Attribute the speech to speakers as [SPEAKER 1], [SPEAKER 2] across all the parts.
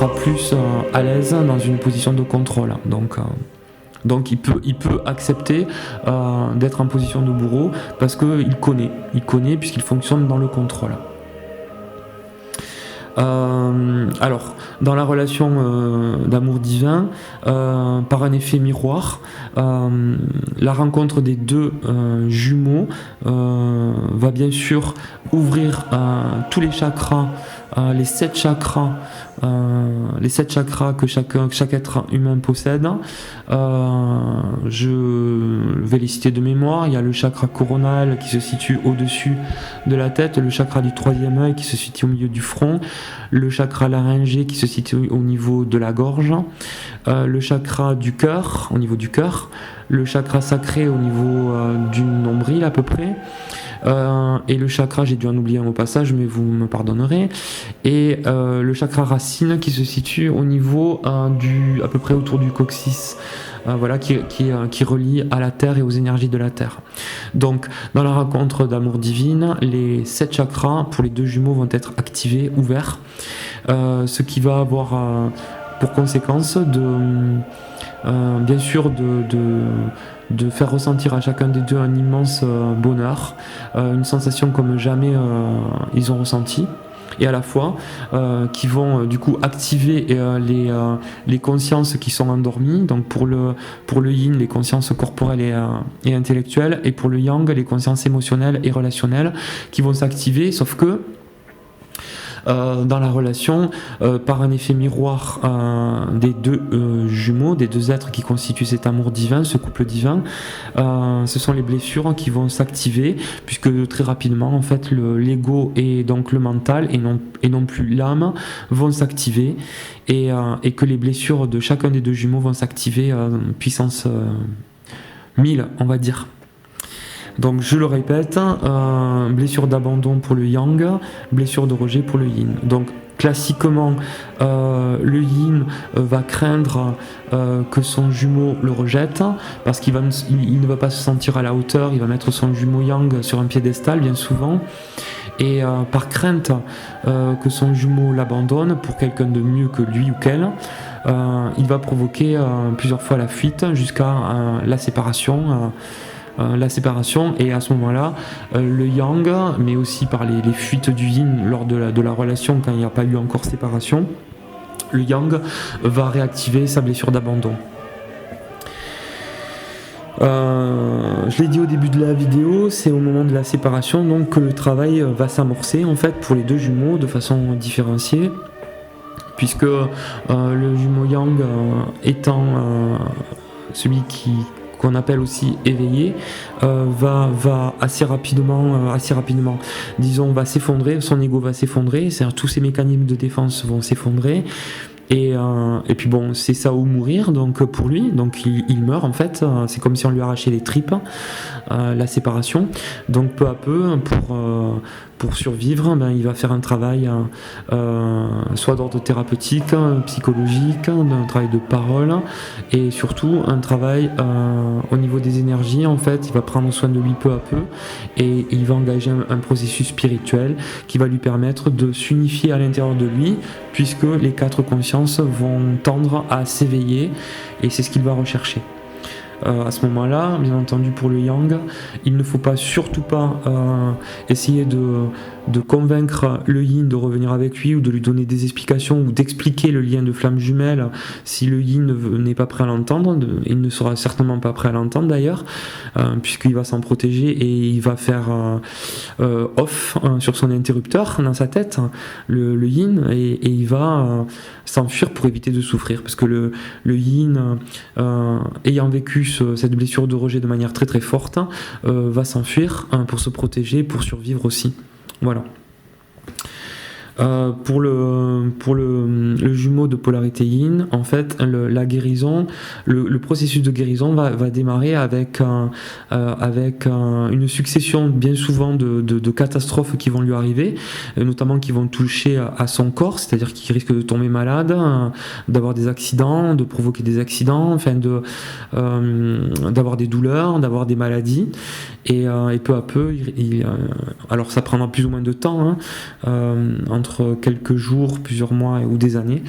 [SPEAKER 1] sera plus à l'aise dans une position de contrôle. Donc il peut accepter d'être en position de bourreau parce qu'il connaît puisqu'il fonctionne dans le contrôle. Alors, dans la relation d'amour divin, par un effet miroir, la rencontre des deux jumeaux va bien sûr ouvrir tous les chakras, les 7 chakras que chaque être humain possède. Je vais les citer de mémoire. Il y a le chakra coronal qui se situe au-dessus de la tête, le chakra du 3e œil qui se situe au milieu du front, le chakra laryngé qui se situe au niveau de la gorge, le chakra du cœur au niveau du cœur, le chakra sacré au niveau du nombril à peu près, et le chakra, j'ai dû en oublier un au passage mais vous me pardonnerez, et le chakra racine qui se situe au niveau à peu près autour du coccyx, voilà, qui relie à la terre et aux énergies de la terre. Donc dans la rencontre d'amour divine, les 7 chakras pour les deux jumeaux vont être activés, ouverts, ce qui va avoir pour conséquence bien sûr de faire ressentir à chacun des deux un immense bonheur, une sensation comme jamais ils ont ressenti, et à la fois qui vont du coup activer les consciences qui sont endormies. Donc pour le yin, les consciences corporelles et intellectuelles, et pour le yang, les consciences émotionnelles et relationnelles qui vont s'activer, sauf que dans la relation, par un effet miroir des deux jumeaux, des deux êtres qui constituent cet amour divin, ce couple divin, ce sont les blessures qui vont s'activer, puisque très rapidement en fait l'ego et donc le mental et non plus l'âme vont s'activer, et que les blessures de chacun des deux jumeaux vont s'activer puissance 1000 on va dire. Donc je le répète, blessure d'abandon pour le yang, blessure de rejet pour le yin. Donc classiquement, le yin va craindre que son jumeau le rejette, parce qu'il ne va pas se sentir à la hauteur, il va mettre son jumeau yang sur un piédestal bien souvent, et par crainte que son jumeau l'abandonne pour quelqu'un de mieux que lui ou qu'elle, il va provoquer plusieurs fois la fuite jusqu'à la séparation. Et à ce moment-là, le yang, mais aussi par les fuites du yin lors de la relation quand il n'y a pas eu encore séparation, le yang va réactiver sa blessure d'abandon. Je l'ai dit au début de la vidéo, c'est au moment de la séparation donc que le travail va s'amorcer en fait pour les deux jumeaux de façon différenciée, puisque le jumeau yang étant celui qu'on appelle aussi éveillé, va assez rapidement, disons, va s'effondrer, son ego va s'effondrer, c'est-à-dire tous ses mécanismes de défense vont s'effondrer, et puis bon, c'est ça ou mourir, donc pour lui, donc il meurt en fait, c'est comme si on lui arrachait les tripes, la séparation, donc peu à peu, pour survivre, il va faire un travail soit d'ordre thérapeutique, psychologique, un travail de parole, et surtout un travail au niveau des énergies. En fait, il va prendre soin de lui peu à peu, et il va engager un processus spirituel qui va lui permettre de s'unifier à l'intérieur de lui, puisque les 4 consciences vont tendre à s'éveiller, et c'est ce qu'il va rechercher. À ce moment-là, bien entendu, pour le yang, il ne faut surtout pas essayer de convaincre le yin de revenir avec lui, ou de lui donner des explications, ou d'expliquer le lien de flamme jumelle si le yin n'est pas prêt à l'entendre. Il ne sera certainement pas prêt à l'entendre d'ailleurs, puisqu'il va s'en protéger, et il va faire off sur son interrupteur dans sa tête, le yin, et il va s'enfuir pour éviter de souffrir, parce que le yin, ayant vécu cette blessure de rejet de manière très très forte, va s'enfuir pour se protéger, pour survivre aussi. Voilà. Pour le jumeau de polarité yin, en fait, la guérison, le processus de guérison va démarrer avec une succession bien souvent de catastrophes qui vont lui arriver, notamment qui vont toucher à son corps, c'est-à-dire qu'il risque de tomber malade, d'avoir des accidents, de provoquer des accidents, enfin d'avoir des douleurs, d'avoir des maladies, et peu à peu, alors ça prendra plus ou moins de temps, entre quelques jours, plusieurs mois ou des années.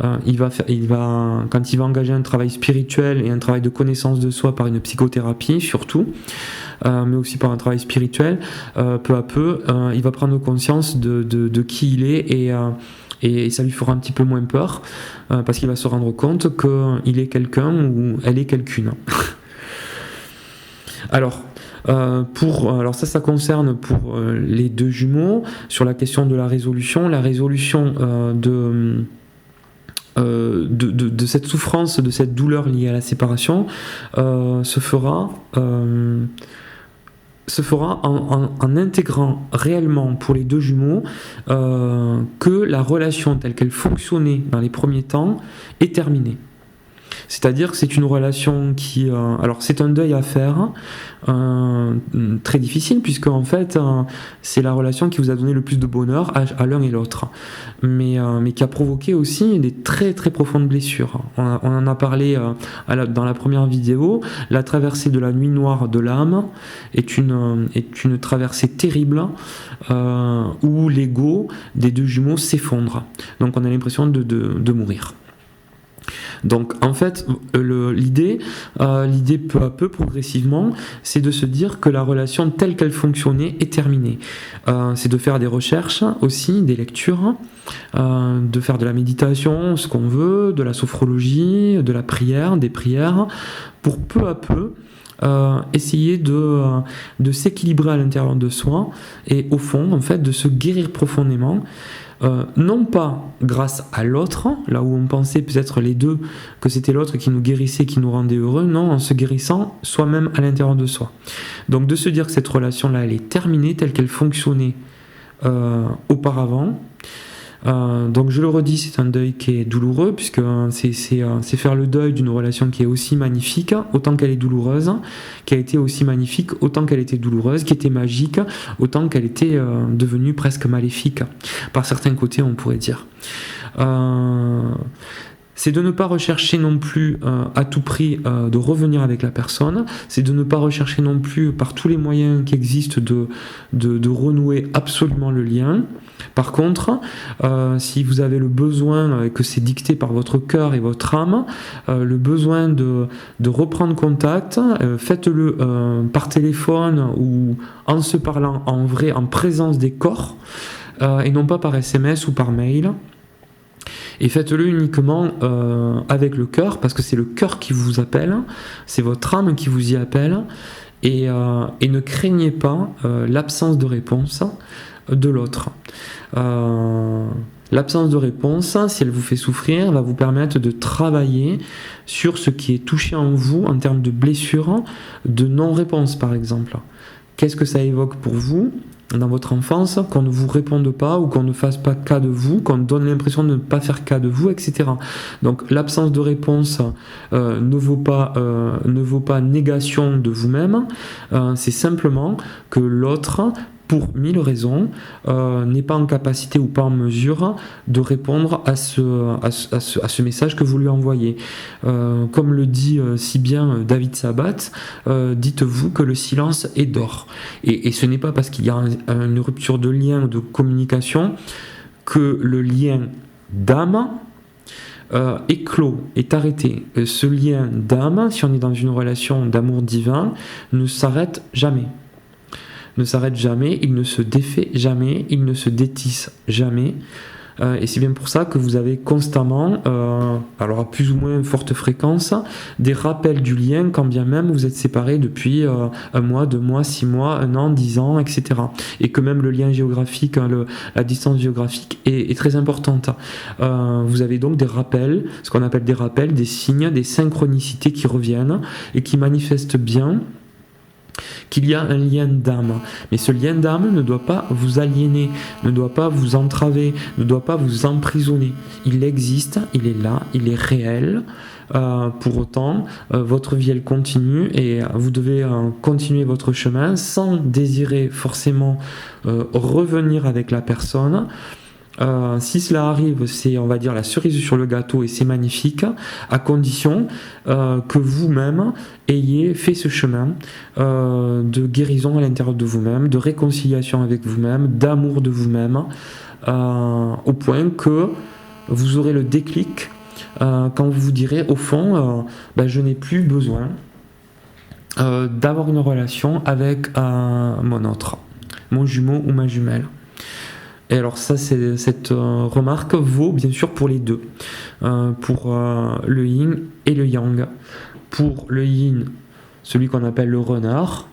[SPEAKER 1] Quand il va engager un travail spirituel et un travail de connaissance de soi par une psychothérapie surtout, mais aussi par un travail spirituel, peu à peu, il va prendre conscience de qui il est et ça lui fera un petit peu moins peur parce qu'il va se rendre compte qu'il est quelqu'un ou elle est quelqu'une. Alors ça concerne pour les deux jumeaux. Sur la question de la résolution de cette souffrance, de cette douleur liée à la séparation se fera en intégrant réellement pour les deux jumeaux que la relation telle qu'elle fonctionnait dans les premiers temps est terminée. C'est-à-dire que c'est une relation qui... alors c'est un deuil à faire, très difficile, puisque en fait c'est la relation qui vous a donné le plus de bonheur à l'un et l'autre, mais qui a provoqué aussi des très très profondes blessures. On en a parlé dans la première vidéo. La traversée de la nuit noire de l'âme est une traversée terrible où l'ego des deux jumeaux s'effondre. Donc on a l'impression de mourir. Donc en fait, l'idée peu à peu, progressivement, c'est de se dire que la relation telle qu'elle fonctionnait est terminée. C'est de faire des recherches aussi, des lectures, de faire de la méditation, ce qu'on veut, de la sophrologie, de la prière, des prières, pour peu à peu essayer de s'équilibrer à l'intérieur de soi et au fond, en fait, de se guérir profondément. Non pas grâce à l'autre, là où on pensait peut-être les deux que c'était l'autre qui nous guérissait, qui nous rendait heureux, non, en se guérissant soi-même à l'intérieur de soi. Donc de se dire que cette relation-là, elle est terminée telle qu'elle fonctionnait auparavant. Donc je le redis, c'est un deuil qui est douloureux, puisque c'est faire le deuil d'une relation qui est aussi magnifique, autant qu'elle est douloureuse, qui a été aussi magnifique, autant qu'elle était douloureuse, qui était magique, autant qu'elle était devenue presque maléfique, par certains côtés on pourrait dire. C'est de ne pas rechercher non plus à tout prix de revenir avec la personne, c'est de ne pas rechercher non plus par tous les moyens qui existent de renouer absolument le lien. Par contre, si vous avez le besoin, et que c'est dicté par votre cœur et votre âme, le besoin de reprendre contact, faites-le par téléphone ou en se parlant en vrai, en présence des corps, et non pas par SMS ou par mail. Et faites-le uniquement avec le cœur, parce que c'est le cœur qui vous appelle, c'est votre âme qui vous y appelle, et ne craignez pas l'absence de réponse de l'autre. L'absence de réponse, si elle vous fait souffrir, va vous permettre de travailler sur ce qui est touché en vous en termes de blessures, de non-réponse par exemple. Qu'est-ce que ça évoque pour vous dans votre enfance, qu'on ne vous réponde pas ou qu'on ne fasse pas cas de vous, qu'on donne l'impression de ne pas faire cas de vous, etc. Donc l'absence de réponse ne vaut pas négation de vous-même, c'est simplement que l'autre, pour 1000 raisons, n'est pas en capacité ou pas en mesure de répondre à ce message que vous lui envoyez. Comme le dit si bien David Sabat, dites-vous que le silence est d'or. Et ce n'est pas parce qu'il y a une rupture de lien, de communication, que le lien d'âme est clos, est arrêté. Ce lien d'âme, si on est dans une relation d'amour divin, ne s'arrête jamais. Ne s'arrête jamais, il ne se défait jamais, il ne se détisse jamais. Et c'est bien pour ça que vous avez constamment, alors à plus ou moins forte fréquence, des rappels du lien, quand bien même vous êtes séparés depuis 1 mois, 2 mois, 6 mois, 1 an, 10 ans, etc. Et que même le lien géographique, la distance géographique est très importante. Vous avez donc des rappels, ce qu'on appelle des rappels, des signes, des synchronicités qui reviennent et qui manifestent bien qu'il y a un lien d'âme. Mais ce lien d'âme ne doit pas vous aliéner, ne doit pas vous entraver, ne doit pas vous emprisonner. Il existe, il est là, il est réel. Pour autant, votre vie elle continue et vous devez continuer votre chemin sans désirer forcément revenir avec la personne. Si cela arrive, c'est, on va dire, la cerise sur le gâteau et c'est magnifique, à condition que vous-même ayez fait ce chemin de guérison à l'intérieur de vous-même, de réconciliation avec vous-même, d'amour de vous-même, au point que vous aurez le déclic quand vous vous direz, au fond, je n'ai plus besoin d'avoir une relation avec mon autre, mon jumeau ou ma jumelle. Et alors ça, cette remarque vaut bien sûr pour les deux, pour le yin et le yang. Pour le yin, celui qu'on appelle le renard,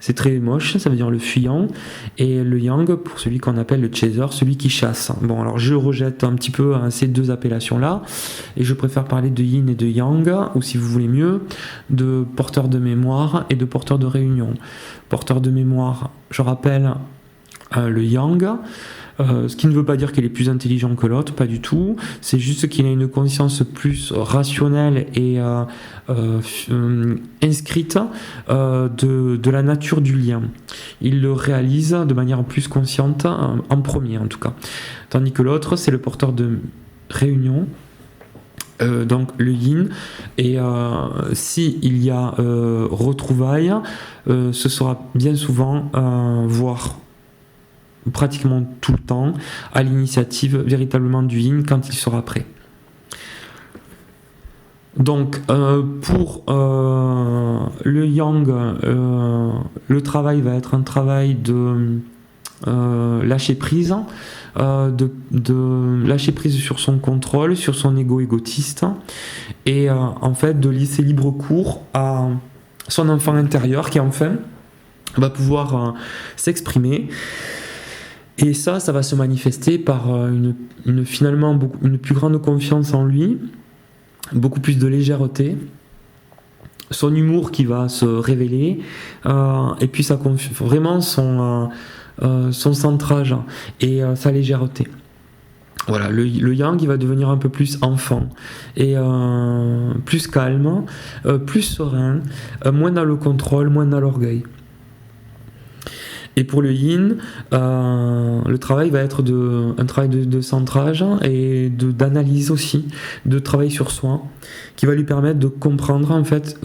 [SPEAKER 1] c'est très moche, ça veut dire le fuyant, et le yang pour celui qu'on appelle le chaser, celui qui chasse. Bon, alors je rejette un petit peu ces deux appellations-là, et je préfère parler de yin et de yang, ou si vous voulez mieux, de porteur de mémoire et de porteur de réunion. Porteur de mémoire, je rappelle, le yang, ce qui ne veut pas dire qu'il est plus intelligent que l'autre, pas du tout, c'est juste qu'il a une conscience plus rationnelle et inscrite de la nature du lien. Il le réalise de manière plus consciente, en premier en tout cas. Tandis que l'autre, c'est le porteur de réunion, donc le yin, et si il y a retrouvailles, ce sera bien souvent, voire pratiquement tout le temps, à l'initiative véritablement du yin quand il sera prêt. Donc pour le yang, le travail va être un travail de lâcher prise, de lâcher prise sur son contrôle, sur son ego égotiste, et en fait de laisser libre cours à son enfant intérieur qui enfin va pouvoir s'exprimer. Et ça va se manifester par finalement une plus grande confiance en lui, beaucoup plus de légèreté, son humour qui va se révéler, et puis vraiment son centrage et sa légèreté. Voilà, le yang il va devenir un peu plus enfant et plus calme, plus serein, moins dans le contrôle, moins dans l'orgueil. Et pour le yin, le travail va être un travail de centrage et d'analyse aussi, de travail sur soi, qui va lui permettre de comprendre en fait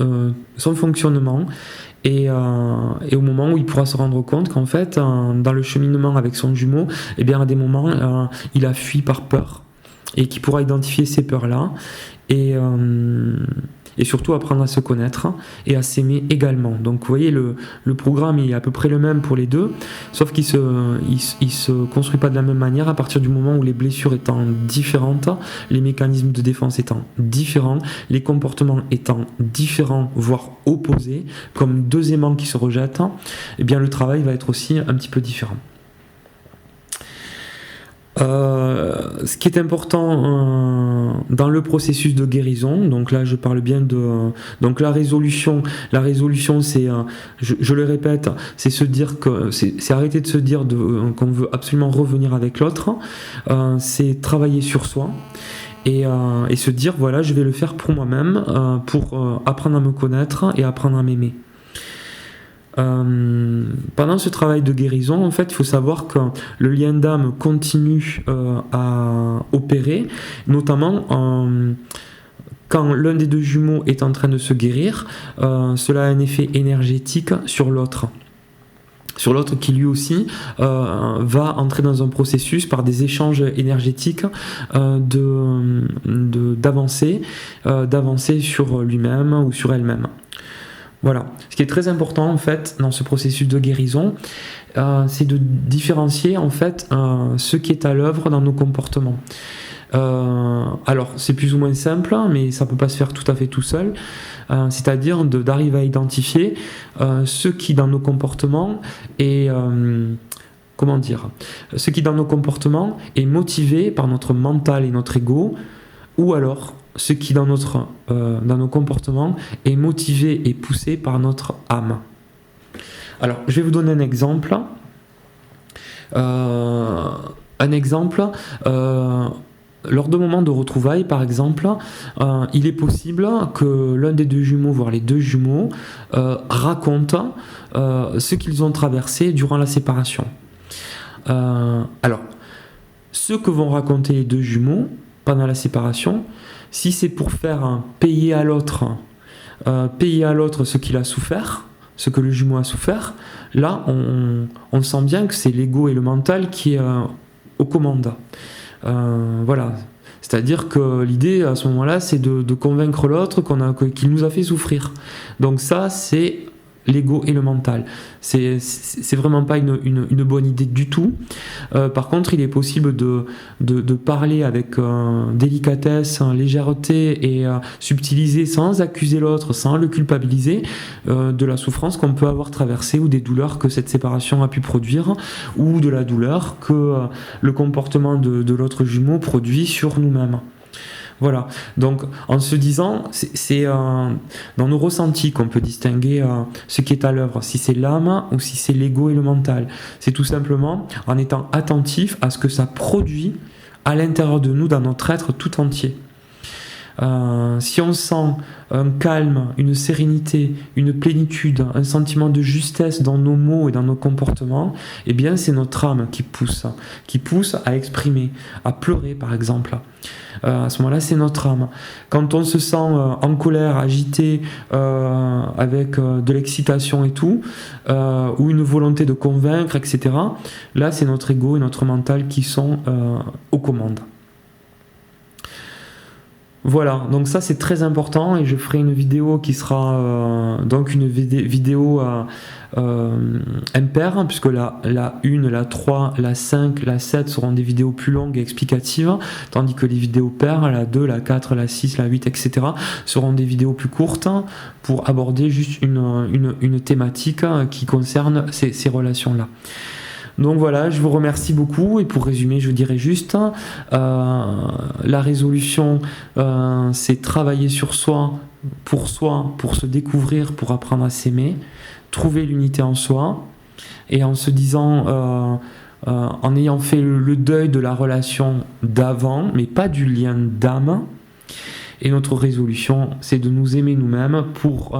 [SPEAKER 1] son fonctionnement et au moment où il pourra se rendre compte qu'en fait, dans le cheminement avec son jumeau, eh bien à des moments, il a fui par peur et qu'il pourra identifier ces peurs-là et surtout apprendre à se connaître et à s'aimer également. Donc vous voyez, le programme est à peu près le même pour les deux, sauf qu'il se construit pas de la même manière à partir du moment où les blessures étant différentes, les mécanismes de défense étant différents, les comportements étant différents, voire opposés, comme deux aimants qui se rejettent, eh bien le travail va être aussi un petit peu différent. Ce qui est important dans le processus de guérison, donc là je parle bien de donc la résolution c'est, je le répète, c'est se dire que c'est arrêter de se dire qu'on veut absolument revenir avec l'autre, c'est travailler sur soi et se dire voilà, je vais le faire pour moi-même, pour apprendre à me connaître et apprendre à m'aimer. Pendant ce travail de guérison, en fait, il faut savoir que le lien d'âme continue à opérer, notamment quand l'un des deux jumeaux est en train de se guérir, cela a un effet énergétique sur l'autre. Sur l'autre qui lui aussi va entrer dans un processus par des échanges énergétiques d'avancer sur lui-même ou sur elle-même. Voilà. Ce qui est très important en fait dans ce processus de guérison, c'est de différencier en fait ce qui est à l'œuvre dans nos comportements. Alors c'est plus ou moins simple, mais ça peut pas se faire tout à fait tout seul. C'est-à-dire d'arriver à identifier ce qui dans nos comportements est ce qui dans nos comportements est motivé par notre mental et notre ego, ou alors ce qui dans nos comportements est motivé et poussé par notre âme. Alors, je vais vous donner un exemple. Lors de moments de retrouvailles, par exemple, il est possible que l'un des deux jumeaux, voire les deux jumeaux, racontent ce qu'ils ont traversé durant la séparation. Alors, ce que vont raconter les deux jumeaux pendant la séparation, si c'est pour faire payer à l'autre ce qu'il a souffert, ce que le jumeau a souffert, là on sent bien que c'est l'ego et le mental qui est aux commandes. Voilà. C'est-à-dire que l'idée à ce moment-là, c'est de convaincre l'autre qu'il nous a fait souffrir. Donc ça, c'est l'ego et le mental. C'est vraiment pas une bonne idée du tout. Par contre, il est possible de parler avec délicatesse, légèreté et subtiliser sans accuser l'autre, sans le culpabiliser de la souffrance qu'on peut avoir traversée ou des douleurs que cette séparation a pu produire ou de la douleur que le comportement de l'autre jumeau produit sur nous-mêmes. Voilà, donc en se disant, c'est dans nos ressentis qu'on peut distinguer ce qui est à l'œuvre, si c'est l'âme ou si c'est l'ego et le mental. C'est tout simplement en étant attentif à ce que ça produit à l'intérieur de nous, dans notre être tout entier. Si on sent un calme, une sérénité, une plénitude, un sentiment de justesse dans nos mots et dans nos comportements, eh bien c'est notre âme qui pousse à exprimer, à pleurer par exemple. À ce moment-là, c'est notre âme. Quand on se sent en colère, agité, avec de l'excitation et tout, ou une volonté de convaincre, etc., là c'est notre ego et notre mental qui sont aux commandes. Voilà, donc ça c'est très important et je ferai une vidéo qui sera donc une vidéo impaire, puisque la 1, la 3, la 5, la 7 seront des vidéos plus longues et explicatives, tandis que les vidéos paires, la 2, la 4, la 6, la 8, etc. seront des vidéos plus courtes pour aborder juste une thématique qui concerne ces relations-là. Donc voilà, je vous remercie beaucoup et pour résumer, je dirais juste la résolution, c'est travailler sur soi, pour se découvrir, pour apprendre à s'aimer, trouver l'unité en soi et en se disant, en ayant fait le deuil de la relation d'avant, mais pas du lien d'âme. Et notre résolution, c'est de nous aimer nous-mêmes pour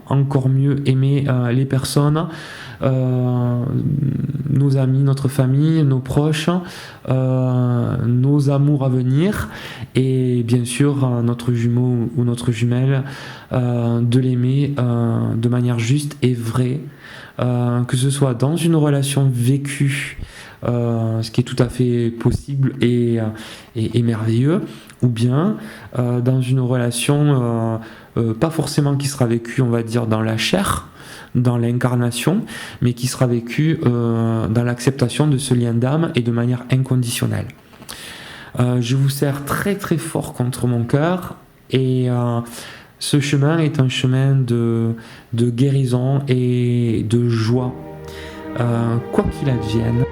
[SPEAKER 1] encore mieux aimer les personnes, nos amis, notre famille, nos proches, nos amours à venir et bien sûr notre jumeau ou notre jumelle, de l'aimer de manière juste et vraie, que ce soit dans une relation vécue, ce qui est tout à fait possible et merveilleux, ou bien dans une relation pas forcément qui sera vécue, on va dire, dans la chair, dans l'incarnation, mais qui sera vécue dans l'acceptation de ce lien d'âme et de manière inconditionnelle. Je vous serre très très fort contre mon cœur et ce chemin est un chemin de guérison et de joie, quoi qu'il advienne.